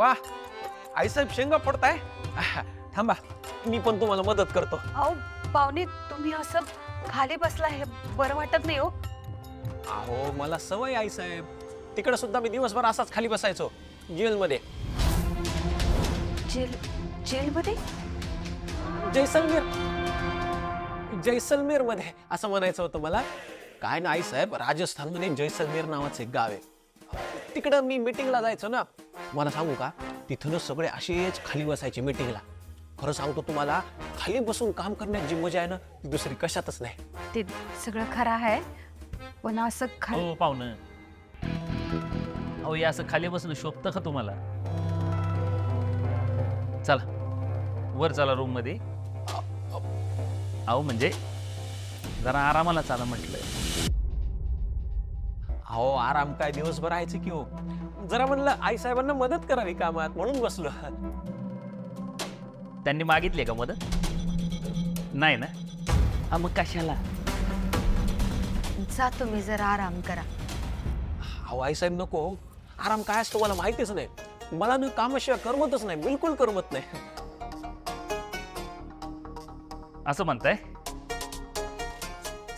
वा आईसाहेब शेंगा फोडताय. थांबा मी पण तुम्हाला मदत करतो. अहो पाहुणे तुम्ही असं खाली बसला हे बरं वाटत नाही हो. अहो मला सवय आईसाहेब. तिकडे सुद्धा मी दिवसभर असाच खाली बसायचो जेलमध्ये. जेलमध्ये? जैसलमेर मध्ये असं म्हणायचं होतं मला. काय ना आईसाहेब, राजस्थानमध्ये जैसलमेर नावाचं एक गाव आहे. तिकडं मी मीटिंगला जायचो ना. मला सांगू का, तिथूनच सगळे असेच खाली बसायचे मीटिंगला. खरं सांगतो तुम्हाला, खाली बसून काम करण्यात जी मजा आहे ना ती दुसरी कशातच नाही. ते सगळं खरं आहे पण असं हो पाहुणं, अहो या असं खाली बसणं शोभतं का तुम्हाला? चला वर चला रूम मध्ये. अहो म्हणजे जरा आरामाला चाला म्हटलंय. अहो आराम काय, दिवसभर राहायचं की हो. जरा म्हणलं आईसाहेबांना मदत करावी कामात म्हणून बसलो. त्यांनी मागितली का मदत? नाही ना? हा मग कशाला? जा तुम्ही जरा आराम करा. अहो आईसाहेब नको. आराम काय असतो मला माहितीच नाही. मला न कामाशिवाय करमतच नाही, बिलकुल करमत नाही. असं म्हणताय?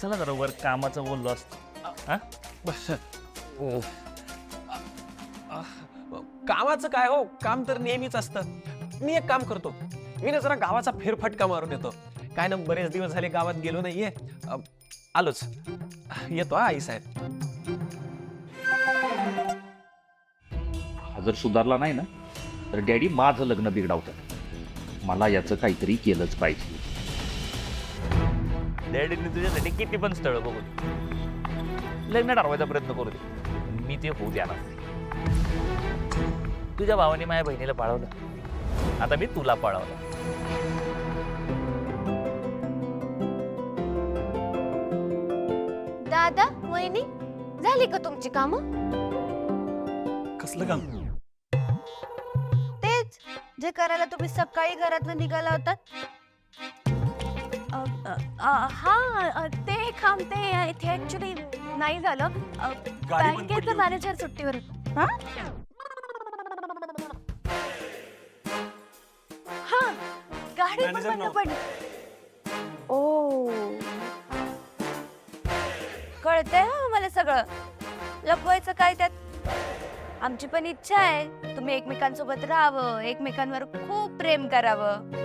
चला जरा वर कामाचं बोललो असतो. हा बस. कामाचं काय हो, काम तर नेहमीच असतं. मी एक काम करतो, मी ना जरा गावाचा फेरफटका मारून येतो. काय ना बरेच दिवस झाले गावात गेलो नाहीये. आलोच, येतो हा आईसाहेब. हा जर सुधारला नाही ना तर डॅडी माझं लग्न बिघडवतात. मला याचं काहीतरी केलंच पाहिजे. डॅडीने तुझ्यासाठी किती पण स्थळ बघून लग्न ठरवायचा प्रयत्न करू दे, मी ते होऊ द्याला. तुझ्या भावाने माझ्या बहिणीला पाळवलं, आता मी तुला पाळवलं. दादा वहिनी झाली का तुमची कामं? कसलं काम? तेच जे करायला तुम्ही सकाळी घरातनं निघाला होतात. हा ते काम ते इथे ऍक्च्युली नाही झालं. बँकेचं मॅनेजर सुट्टीवर. हा गाडी पण बंद पडली. ओ कळतंय हा मला सगळं. लपवायचं काय त्यात? आमची पण इच्छा आहे तुम्ही एकमेकांसोबत राहावं, एकमेकांवर खूप प्रेम करावं.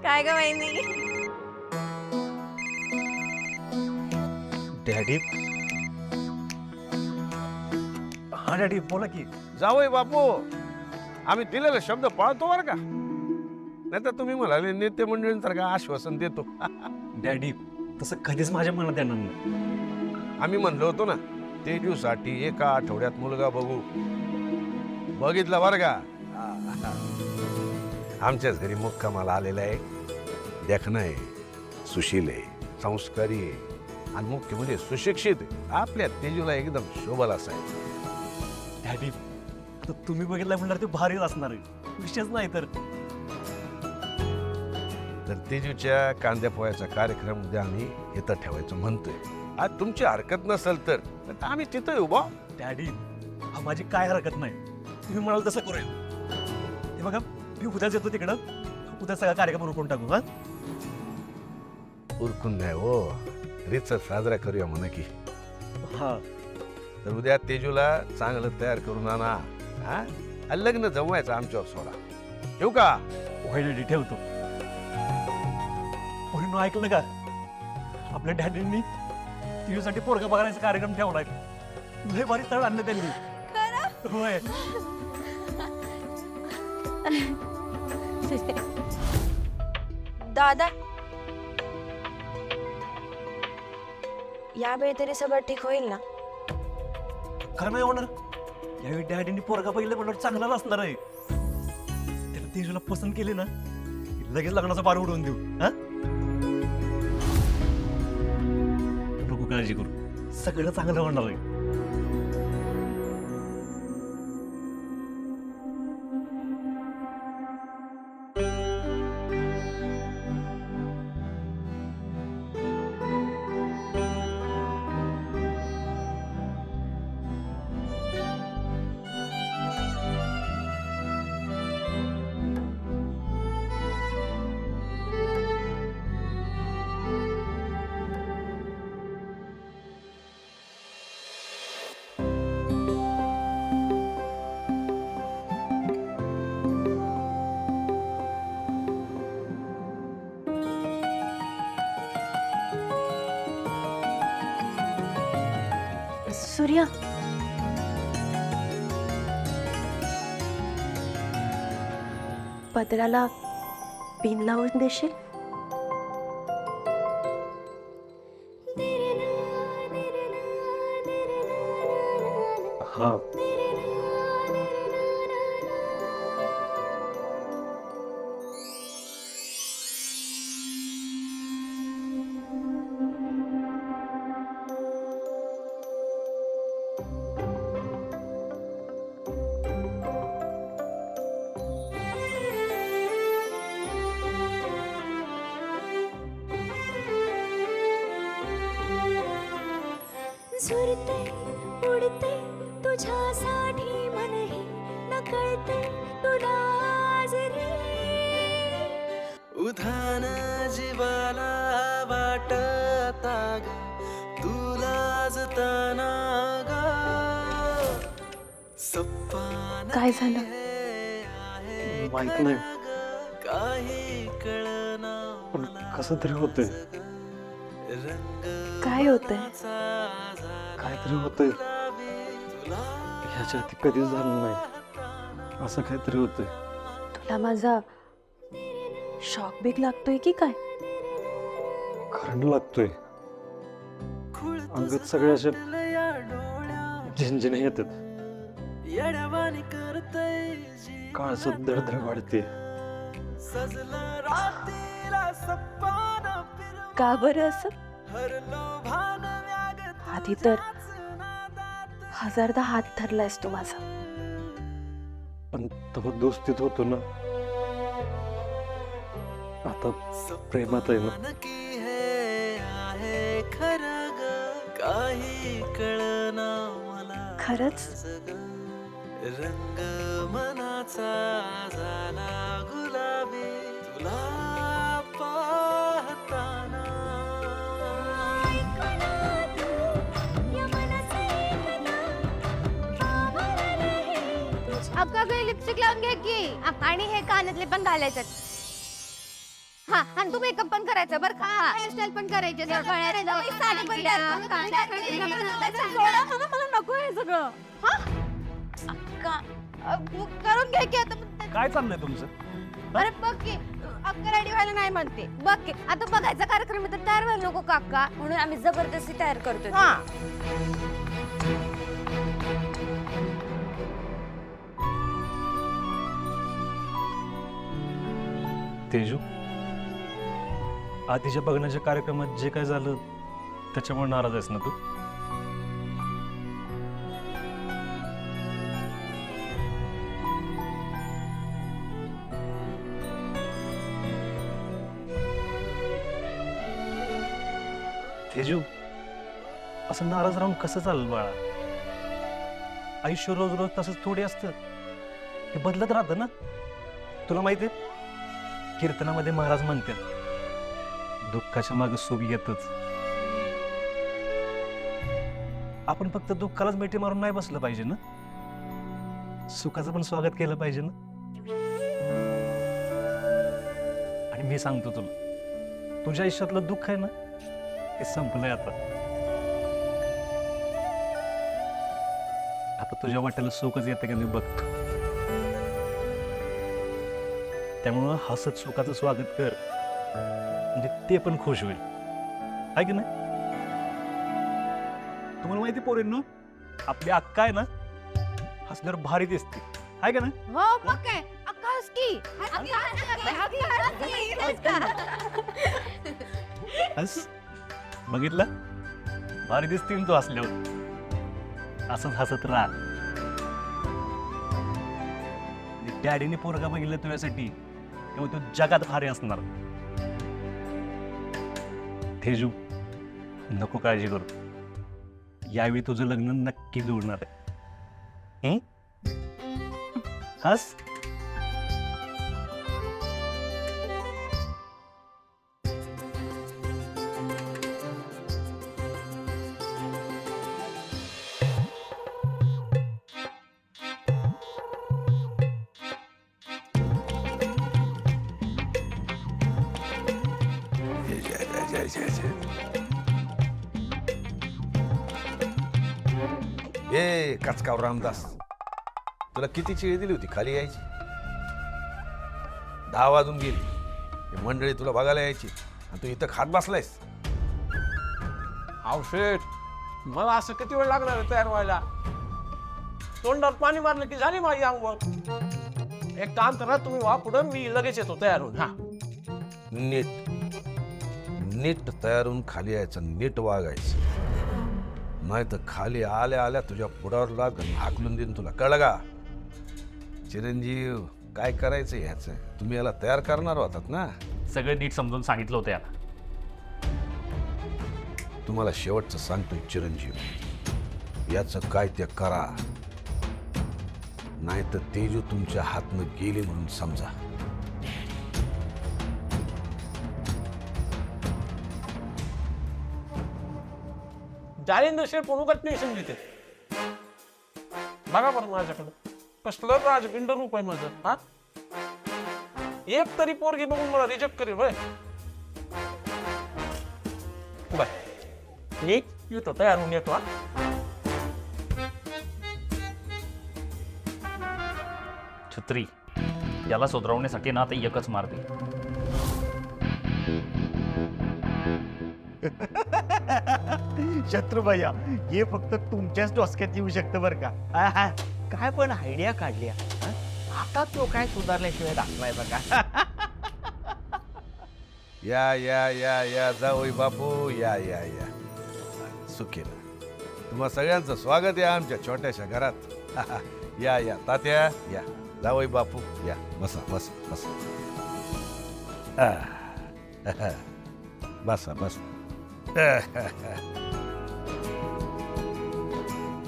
काय ग वहिनी? डॅडी. हा डॅडी बोला की. जावई बापू, आम्ही दिलेला शब्द पाळतो बरं का. नाही तर तुम्ही म्हणाले नेते मंडळींसारखं आश्वासन देतो. डॅडी तसं कधीच माझ्या मनात येणार नाही. आम्ही म्हणलो होतो ना तेजूसाठी एका आठवड्यात मुलगा बघू. बघितलं बरं का. आमच्याच घरी मुक्कामाला आलेला आहे. देखणं आहे, सुशील आहे, संस्कारी आहे आणि मुख्य म्हणजे सुशिक्षित आहे. आपल्या तेजूला एकदम शोभल असा आहे. डॅडी आता तुम्ही बघितलं म्हणणार ते भारीच असणार आहे, विषयच नाही तर. तर तेजूच्या कांद्या पोह्याचा कार्यक्रम उद्या आम्ही इथं ठेवायचं म्हणतोय. आज तुमची हरकत नसेल तर आम्ही तिथं येऊ बा. डॅडी हा माझी काय हरकत नाही, तुम्ही म्हणाल तसं करूया. हे बघा मी उद्याच येतो तिकडं, उद्या सगळा कार्यक्रम उरकून टाकू. हा उरकून नाही हो, रीत साजरा करूया म्हणा की. हा तर उद्या तेजूला चांगलं तयार करून आणा. हा आणि लग्न जमवायचं आमच्यावर सोडा. ठेवू का? होय डॅडी ठेवतो. कोणी ऐकलं का, आपल्या डॅडींनी तिच्यासाठी पोरगा बघायचा कार्यक्रम ठेवलाय. लय भारी तळ आणलं त्यांनी. होय दादा यावेळी तरी सगळं ठीक होईल ना? खरं नाही होणार. यावेळी डॅडींनी पोरगा बघितलं म्हणून चांगला असणार आहे. त्याला तेजूला पसंत केली ना लगेच लग्नाचा पार उडवून देऊ. हा नको काळजी करू, सगळं चांगलं होणार आहे. सूर्या, पदराला पिन लावून देशील? हा. झुरते उडते तुझ्यासाठी मनही नकळते तुला आज रे. उधाण जीवाला वाटता ग तुला जताना ग सप्पान काय झालं? माहित नाही काही कळना पण कसं तरी होतंय. काय होतंय? काहीतरी होतंय. ह्याच्या आधी कधीच झालं नाही. असं काहीतरी होतंय. तुला माझा शॉक बिक लागतोय की काय? करंट लागतोय. अंगात सगळ्या अशा झिंझिण्या येतात. येड्यावानी करतय काळजात धडधड वाढते. सजलं रात्रीला सप्पान का बरं असं? हरलो भान व्याग आधी तर हजारदा हात धरलायस तू माझा. पण तेव्हा दोस्तीत होतो ना. आता प्रेमात आहे ना. की हे आहे खरं ग काही कळना मला खरंच? रंग मनाचा झाला गुलाबी तुला पाहताना. अक्का काही लिपस्टिक लावून घे की आणि हे कानातले पण घालायचे. हा आणि तू मेकअप पण करायचा बरं का. हेअरस्टाईल पण करायचे. साडी पण मला नको हे सगळं. अक्का करून घे की आता. काय चाललंय तुमचं? अरे बघ की अक्का रेडी व्हायला नाही म्हणते. बघ की आता बघायचा कार्यक्रम आहे तर तयार व्हायला नको काका म्हणून आम्ही जबरदस्ती तयार करतो. तेजू, आधीच्या बघण्याच्या कार्यक्रमात जे काय झालं त्याच्यामुळे नाराज आहेस ना तू? तेजू, असं नाराज राहून कसं चालेल बाळा? आयुष्य रोज रोज तसंच थोडी असतं. ते बदलत राहतं ना. तुला माहितीये कीर्तनामध्ये महाराज म्हणतात दुःखाच्या मागे सुख येतच. आपण फक्त दुःखालाच मिठी मारून नाही बसलं पाहिजे ना. सुखाचं पण स्वागत केलं पाहिजे ना. आणि मी सांगतो तुला, तुझ्या आयुष्यातलं दुःख आहे ना हे संपलंय आता. आता तुझ्या वाट्याला सुखच येतं का नाही बघ. त्यामुळं हसत सुखाचं स्वागत कर, म्हणजे ते पण खुश होईल. आहे की नाही? तुम्हाला माहिती पोरींनो, आपली अक्का आहे ना हसल्यावर भारी दिसते. आहे का नाही? हो मग काय अक्का हस की. हस, बघितलं? भारी दिसते ना तू हसल्यावर. असंच हसत राहा. डॅडीने पोरगा बघितलं तुझ्यासाठी तेव्हा तू जगात भारी असणार. तेजू, नको काळजी करू. यावेळी तुझं लग्न नक्की जुळणार आहे. हस. ए कचकाव रामदास, तुला किती चिळी दिली होती खाली यायची? 10 वाजून गेली, ही मंडळी तुला बघायला यायची आणि तू इथं खात बसलायस. अहो शेठ, मला असं किती वेळ लागणार आहे तयार व्हायला? तोंडावर पाणी मारलं की झाली माझी अंगवळ. एक काम करा तुम्ही, वा पुढं, मी लगेच येतो तयार होऊन. हा, नीट नीट तयार होऊन खाली यायचं, नीट वागायचं, नाही तर खाली आल्या आल्या तुझ्या पुढावर लागून हाकलून देईन तुला, कळलं का? चिरंजीव, काय करायचं ह्याचं? तुम्ही याला तयार करणार होतात ना? सगळं नीट समजून सांगितलं होतं याला. तुम्हाला शेवटचं सांगतोय चिरंजीव, याचं काय ते करा, नाही तर तेजू तुमच्या हातनं गेली म्हणून समजा. जालिंदर शेठ कोणूकच नाही समजते. बघा बरं माझ्याकडं कसलं राजबिंड रूप आहे माझं. हा, एक तरी पोरगी बघून मला रिजेक्ट करेल होय. बर, मी येतो तयार होऊन येतो. हा, छत्री, याला सुधारवण्यासाठी ना आता एकच मार्ग आहे. शत्रुभैया, हे फक्त तुमच्याच डोसक्यात येऊ शकतं बरं का. आहा, काय पण आयडिया काढल्या. हं? आता तो काय सुधारल्याशिवाय दाखवायचा का? या या या या जावई बापू, या या या, सुखीला तुम्हा सगळ्यांचं स्वागत आहे आमच्या छोट्याशा घरात. या या तात्या, या जावई बापू, या बसा बसा बसा. बसा बसा.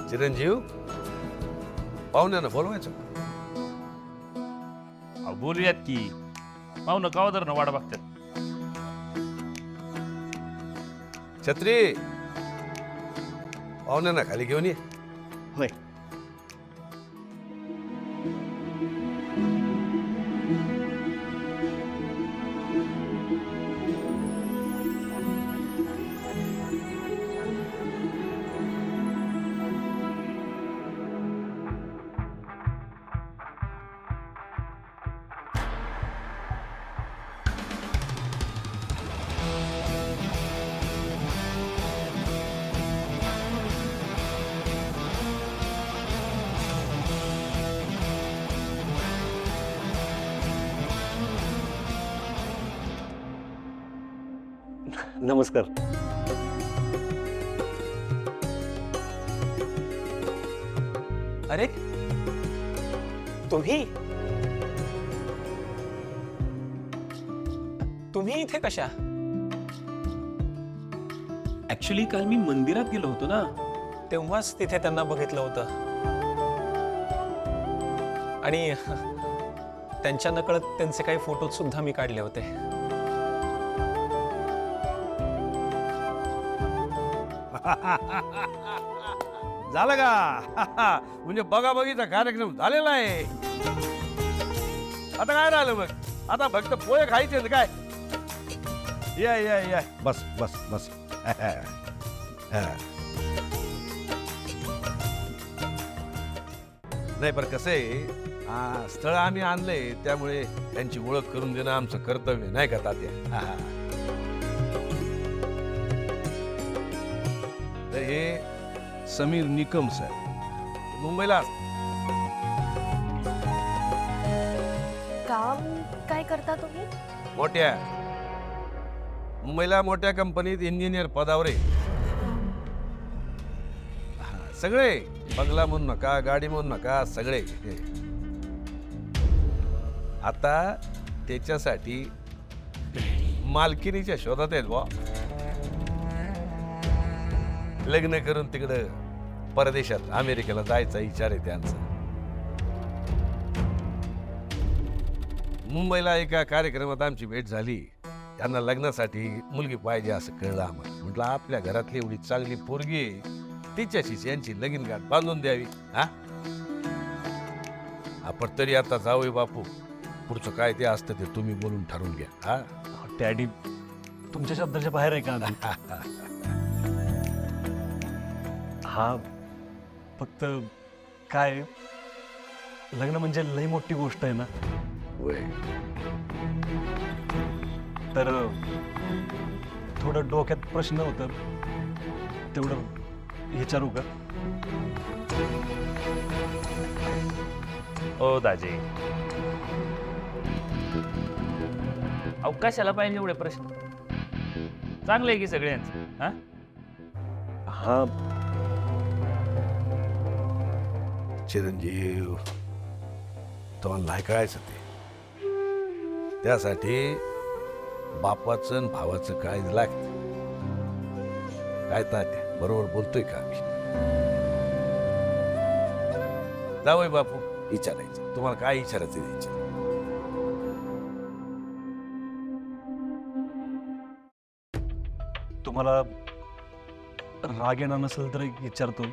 चिरंजीव, पाहुण्यानं बोलवायचं. अहो, बोलूयात की. पाहुणं कावदर ना वाट बघतात. छत्री, पाहुण्यांना खाली घेऊन ये. होय. नमस्कार. अरे तुम्ही तुम्ही इथे कशा? ऍक्च्युली काल मी मंदिरात गेलो होतो ना, तेव्हाच तिथे त्यांना बघितलं होतं आणि त्यांच्या नकळत त्यांचे काही फोटो सुद्धा मी काढले होते. झालं का? म्हणजे बघा बघीचा कार्यक्रम झालेला आहे. आता काय राहिलं मग? आता फक्त पोहे खायचे काय? या या या, बस बस बस. नाही बरं, कसं आहे, स्थळ आम्ही आणलंय त्यामुळे त्यांची ओळख करून देणं आमचं कर्तव्य, नाही का तात्या? तर हे समीर निकम सर, मुंबईला काम काय करता तुम्ही? मुंबईला मोठ्या कंपनीत इंजिनियर पदावर आहे. सगळे, बंगला म्हणू नका, गाडी म्हणू नका, सगळे. आता त्याच्यासाठी मालकिनीच्या शोधात आहेत बा. लग्न करून तिकडं परदेशात अमेरिकेला जायचा विचार आहे त्यांचा. मुंबईला एका कार्यक्रमात आमची भेट झाली. त्यांना लग्नासाठी मुलगी पाहिजे असं कळलं आम्हाला. म्हटलं आपल्या घरातली एवढी चांगली पोरगी आहे, तिच्याशीच यांची लगीन गाठ बांधून द्यावी. आपण तरी आता जावई बापू, पुढचं काय ते असतं ते तुम्ही बोलून ठरवून घ्या. डॅडी, तुमच्या शब्दाच्या बाहेर आहे का? हा, फक्त काय लग्न म्हणजे लई मोठी गोष्ट आहे ना, वय तर थोडं डोक्यात प्रश्न होतं, तेवढं विचारू का? ओ दाजी, अहो कशाला पाहिजे एवढे प्रश्न? चांगलं आहे की सगळ्यांचं. हा हा, चिरंजीव तुम्हाला नाही कळायचं ते. त्यासाठी बापाचं आणि भावाचं काय लागतं. काय तात्या बरोबर बोलतोय का आम्ही? जावय बापू, विचारायचं तुम्हाला काय विचारायचं ते विचारा. तुम्हाला राग येणार नसेल तर एक विचारतो.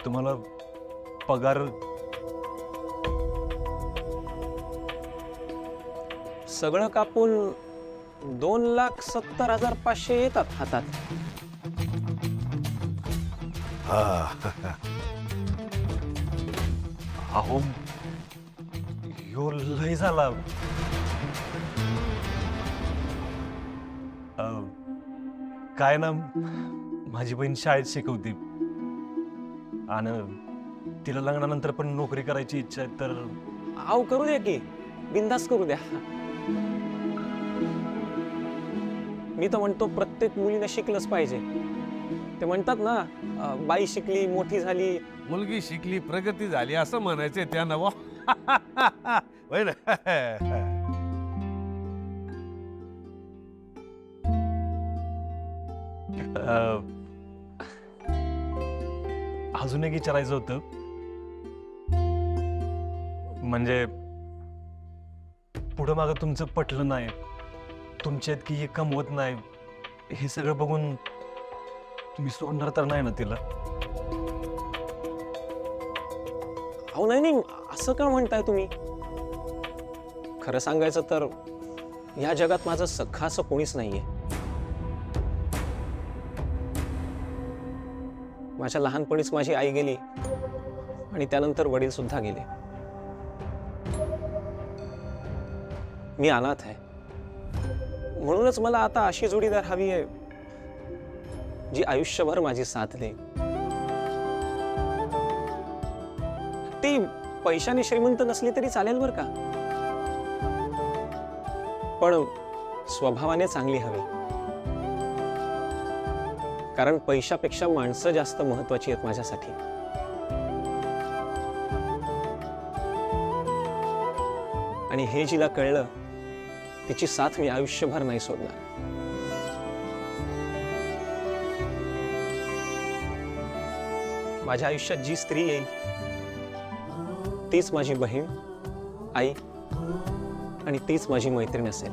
तुम्हाला पगार सगळं कापून 2,70,500 येतात हातात. हा अहो ह्यो लय झाला. काय ना, माझी बहीण शाळेत शिकवते आणि तिला लग्नानंतर पण नोकरी करायची इच्छा आहे. तर आव करू द्या की, बिंदास करू द्या. मी तर म्हणतो प्रत्येक मुलीने शिकलंच पाहिजे. ते म्हणतात ना, बाई शिकली मोठी झाली. मुलगी शिकली प्रगती झाली असं म्हणायचंय त्या नवा. होय ना. अजून एक विचारायचं होतं. म्हणजे पुढं मागं तुमचं पटलं नाही, तुमच्या इतकी हे कमवत नाही, हे सगळं बघून तुम्ही सोडणार तर नाही ना तिला? अहो नाही नाही, असं का म्हणताय तुम्ही? खरं सांगायचं तर या जगात माझं सख्खं असं कोणीच नाहीये. माझ्या लहानपणीच माझी आई गेली आणि त्यानंतर वडील सुद्धा गेले. मी अनाथ आहे. म्हणूनच मला आता अशी जोडीदार हवी आहे जी आयुष्यभर माझी साथ दे. ती पैशाने श्रीमंत नसली तरी चालेल बरं का, पण स्वभावाने चांगली हवी. कारण पैशापेक्षा माणसं जास्त महत्वाची आहेत माझ्यासाठी. आणि हे जिला कळलं तिची साथ मी आयुष्यभर नाही सोडणार. माझ्या आयुष्यात जी स्त्री येईल तीच माझी बहीण, आई आणि तीच माझी मैत्रीण असेल.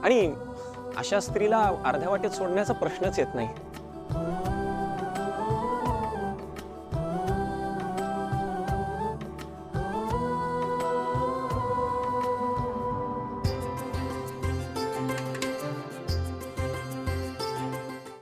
आणि अशा स्त्रीला अर्ध्या वाटेत सोडण्याचा प्रश्नच येत नाही.